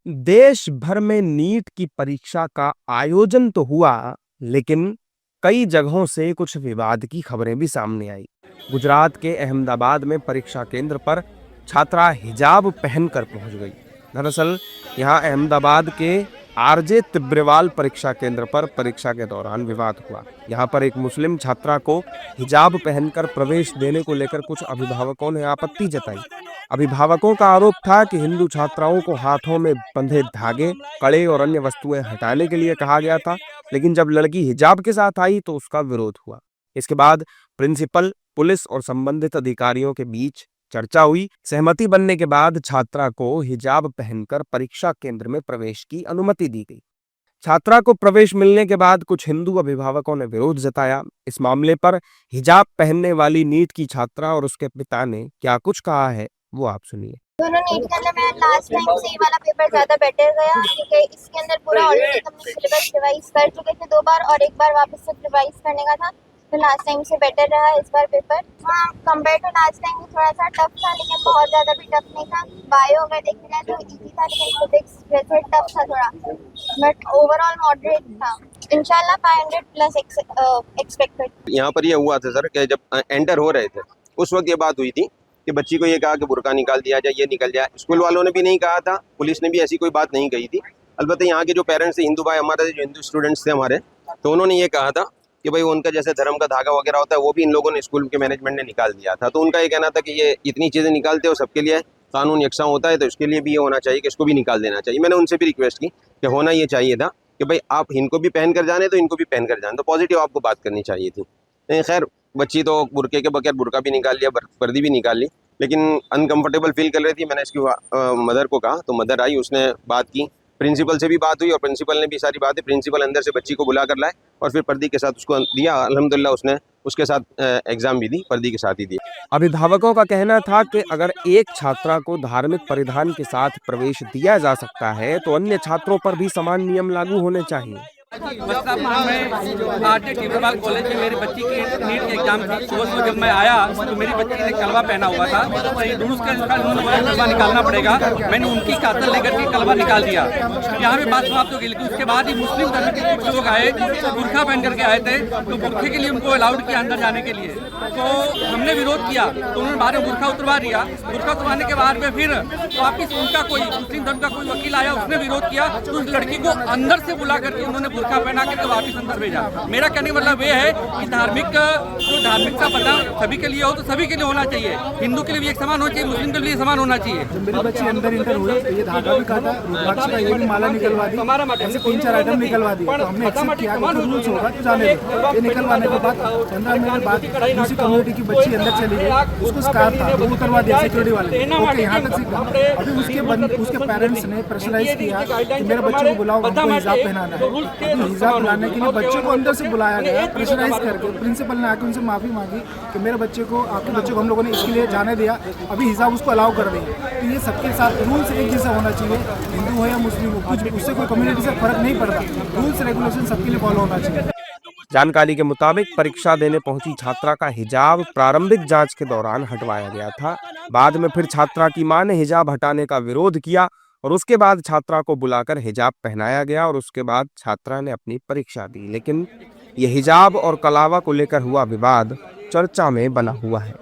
देश भर में नीट की परीक्षा का आयोजन तो हुआ, लेकिन कई जगहों से कुछ विवाद की खबरें भी सामने आई। गुजरात के अहमदाबाद में परीक्षा केंद्र पर छात्रा हिजाब पहनकर पहुंच गई। दरअसल यहां अहमदाबाद के आरजे तिब्रेवाल परीक्षा केंद्र पर परीक्षा के दौरान विवाद हुआ। यहां पर एक मुस्लिम छात्रा को हिजाब पहनकर प्रवेश देने को लेकर कुछ अभिभावकों ने आपत्ति जताई। अभिभावकों का आरोप था कि हिंदू छात्राओं को हाथों में बंधे धागे, कड़े और अन्य वस्तुएं हटाने के लिए कहा गया था, लेकिन जब लड़की हिजाब के साथ आई तो उसका विरोध हुआ। इसके बाद प्रिंसिपल, पुलिस और संबंधित अधिकारियों के बीच चर्चा हुई। सहमति बनने के बाद छात्रा को हिजाब पहनकर परीक्षा केंद्र में प्रवेश की अनुमति दी गई। छात्रा को प्रवेश मिलने के बाद कुछ हिंदू अभिभावकों ने विरोध जताया। इस मामले पर हिजाब पहनने वाली नीट की छात्रा और उसके पिता ने क्या कुछ कहा है, वो आप सुनिए। दोनों नीट के अंदर मैं लास्ट टाइम से ये वाला पेपर ज़्यादा बेटर गया, क्योंकि इसके अंदर पूरा ऑलरेडी हमने सिलेबस रिवाइज कर चुके थे 2 बार, और एक बार वापस से रिवाइज करने का था, तो लास्ट टाइम से बेटर रहा इस बार पेपर। हाँ, कंपेयर टू लास्ट टाइम भी थोड़ा सा टफ था, लेकिन बहुत ज़्यादा भी टफ नहीं था। बायो अगर देखा जाए तो इजी था, लेकिन फिजिक्स वैसे टफ था थोड़ा, बट ओवरऑल मॉडरेट था। इंशाल्लाह 500 प्लस एक्सपेक्टेड। यहाँ पर ये हुआ था सर कि जब एंटर हो रहे थे उस वक्त ये बात हुई थी कि बच्ची को ये कहा कि बुर्का निकाल दिया जाए, ये निकल जाए। स्कूल वालों ने भी नहीं कहा था, पुलिस ने भी ऐसी कोई बात नहीं कही थी। अलबत्ता यहाँ के जो पेरेंट्स थे, हिंदू भाई हमारे जो हिंदू स्टूडेंट्स थे हमारे, तो उन्होंने ये कहा था कि भाई उनका जैसे धर्म का धागा वगैरह होता है वो भी इन लोगों ने, स्कूल के मैनेजमेंट ने निकाल दिया था। तो उनका ये कहना था कि ये इतनी चीज़ें निकालते हो, सबके लिए कानून यकसा होता है, तो इसके लिए भी ये होना चाहिए कि इसको भी निकाल देना चाहिए। मैंने उनसे भी रिक्वेस्ट की कि होना ये चाहिए था कि भाई आप इनको भी पहन कर जाने तो इनको भी पहन कर जाने, तो पॉजिटिव आपको बात करनी चाहिए थी। खैर बच्ची तो बुरके के बगैर बुरका भी निकाल लिया, वर्दी भी निकाल ली, लेकिन अनकंफर्टेबल फील कर रही थी। मैंने इसकी मदर को कहा, तो मदर आई, उसने बात की, प्रिंसिपल से भी बात हुई और प्रिंसिपल ने भी सारी बातें, प्रिंसिपल अंदर से बच्ची को बुला कर लाए और फिर पर्दी के साथ उसको दिया। अल्हम्दुलिल्लाह उसने उसके साथ एग्जाम भी दी, पर्दी के साथ ही दी। अभिभावकों का कहना था कि अगर एक छात्रा को धार्मिक परिधान के साथ प्रवेश दिया जा सकता है तो अन्य छात्रों पर भी समान नियम लागू होने चाहिए। मैं आरजे तिब्रेवाल कॉलेज में मेरी बच्ची की नीट की एग्जाम थी। सुबह जब मैं आया तो मेरी बच्ची ने कलवा पहना हुआ था, रूल्स के अनुसार उन्होंने कलवा निकालना पड़ेगा। मैंने उनकी कातल लेकर के कलवा निकाल दिया। यहाँ पे बात समाप्त हो गई, लेकिन उसके बाद ही मुस्लिम धर्म के कुछ लोग आए, बुरखा पहन करके आए थे, तो बुरखे के लिए उनको अलाउड किया अंदर जाने के लिए। तो हमने विरोध किया, तो उन्होंने बाद में बुरखा उतरवा दिया। बुरखा उतरवाने के बाद में फिर वापिस उनका कोई मुस्लिम धर्म का कोई वकील आया, उसने विरोध किया, तो उस लड़की को अंदर से बुला करके उन्होंने बुरखा पहना के तो वापिस अंदर भेजा। मेरा कहने का मतलब ये है कि धार्मिकता पता सभी के लिए हो तो सभी के लिए होना चाहिए। हिंदू के लिए भी एक समान होना चाहिए, मुस्लिम के लिए समान होना चाहिए। मेरी बच्ची अंदर इंटर हुई, ये धागा भी काटा, रुद्राक्ष का ये भी माला निकलवा दी, ऐसे 3-4 आइटम निकलवा दिए। तो हमने एक्सेप्ट किया कि रूल्स होगा तो जाने दो। ये निकलवाने के बाद 15 मिनट बाद दूसरी कम्युनिटी की बच्ची अंदर चली गई, उसको स्कार्फ था वो करवा दिया सिक्योरिटी वाले ने। ओके, यहाँ तक सीखा। अभी उसके पेरेंट्स ने प्रेशराइज किया कि मेरे बच्चे को बुलाओ, हमको हिजाब पहनाना है। हिजाब लाने के लिए बच्चों को अंदर से बुलाया गया प्रेशराइज करके। प्रिंसिपल ने आके उनसे माफ़ी मांगी कि मेरे बच्चे को, आपके बच्चे को हम लोगों ने इसके लिए जाने दिया, अभी हिजाब उसको अलाउ कर देंगे। तो ये सबके साथ रूल्स एक जैसा होना चाहिए, हिंदू हो या मुस्लिम हो, कुछ उससे कोई कम्युनिटी से फर्क नहीं पड़ता। रूल्स रेगुलेशन सबके लिए फॉलो होना चाहिए। जानकारी के मुताबिक परीक्षा देने पहुंची छात्रा का हिजाब प्रारंभिक जांच के दौरान हटवाया गया था। बाद में फिर छात्रा की मां ने हिजाब हटाने का विरोध किया और उसके बाद छात्रा को बुलाकर हिजाब पहनाया गया और उसके बाद छात्रा ने अपनी परीक्षा दी। लेकिन यह हिजाब और कलावा को लेकर हुआ विवाद चर्चा में बना हुआ है।